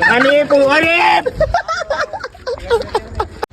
आणि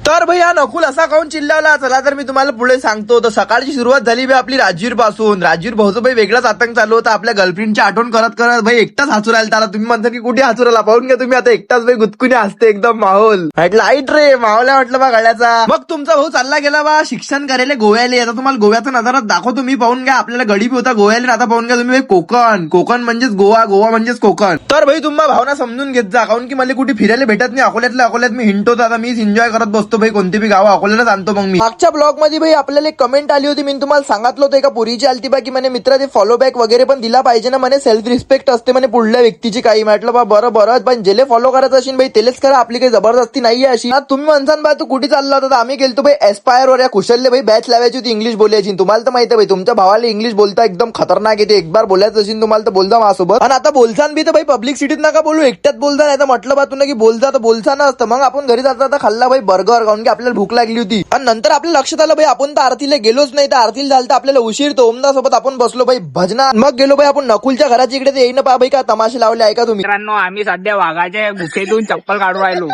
तर भाई हा नकुल असा काऊन चिल्लावला, चला तर मी तुम्हाला पुढे सांगतो. तर सकाळची सुरुवात झाली भाई आपली राजवीर पासून. राजवीर भाऊचं भाई वेगळाच आतंक चालू होता. आपल्या गर्लफ्रेंडची आठवण करत करत भाई एकटाच हसू राहिला. त्याला तुम्ही म्हणता की कुठे हसू राहिला, पाहून घ्या तुम्ही आता एकटाच भाई गुदकुनी हसते एकदम माहोल. म्हटलं ऐट रे माहोल्या म्हटलं बा गळ्याचा. मग तुमचा भाऊ चालला गेला बा शिक्षण करायला गोव्याला. आता तुम्हाला गोव्याचा नजारा दाखवतो मी, पाहून घ्या. आपल्याला गडी होता गोव्याला, आता पाहून घ्या तुम्ही कोकण. कोकण म्हणजेच गोवा, गोवा म्हणजेच कोकण. तर भाई तुम्हाला भावना समजून घेत जा, काऊन की मला कुठे फिरायला भेटत नाही. अकोल्यात मी हिंडतो, आता मीच एन्जॉय करत बसतो भाई. कोणती बी गाव अकोल्याला आणतो मग मी. मागच्या ब्लॉग मध्ये भाई आपल्याला एक कमेंट आली होती, मी तुम्हाला सांगितलं होतं एका पुरीची आलती बा की म्हणे मित्रा ते फॉलो बॅक वगैरे पण दिला पाहिजे ना, म्हणे सेल्फ रिस्पेक्ट असते म्हणे पुढल्या व्यक्तीची. काही म्हटलं बा बरं पण जेले फॉलो करायचं असेल भाई तेलेच करा, आपली काही जबरदस्ती नाहीये अशी. तुम्ही म्हणसान बा तू कुठे चालला होता, आम्ही गेलतो भाई एस्पायर वर. या कुशलले भाई बॅच लावायची होती, इंग्लिश बोलायची. तुम्हाला तर माहिती आहे भाई तुमच्या भावाला इंग्लिश बोलता एकदम खतरनाक येते. एक बार बोलायचं असेल तुम्हाला तर बोलता माझ्यासोबत. आणि आता बोलसान बी तर भाई पब्लिक सिटीत नका बोलू, एकट्यात बोलता. नाही तर म्हटलं बा तुला की बोलता तर बोलसा ना असतं. मग आपण घरी जाता खाल्ला भाई बर्गर, काऊन की आपल्याला भूक लागली होती. आणि नंतर आपल्या लक्षात आलं भाई आपण तर आरतीला गेलोच नाही. तर आरतीला झालं तर आपल्याला उशीर. तो ओमदा सोबत आपण बसलो भाई भजना. मग गेलो भाई आपण नकुलच्या घराच्या इकडे. येईन पा भाई का तमाशे लावले ऐका तुम्ही. मित्रांनो, आम्ही सध्या वाघाच्या गुफेतून चप्पल काढून राहिलो.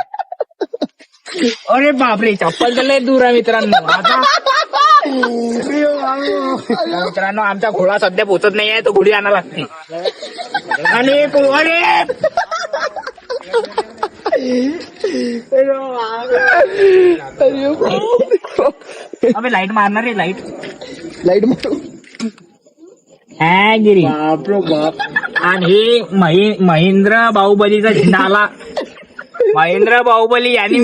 अरे बापरे, चप्पल तर लय दूर आहे मित्रांनो. आता मित्रांनो आमचा घोडा सध्या पोचत नाहीये, तो घोडी आणा लागते. आणि अबे लाईट मारणार रे, लाईट मारू हा गिरी. आणि हे महेंद्र बाहुबलीचा झेंडा आला. महेंद्र बाहुबली आणि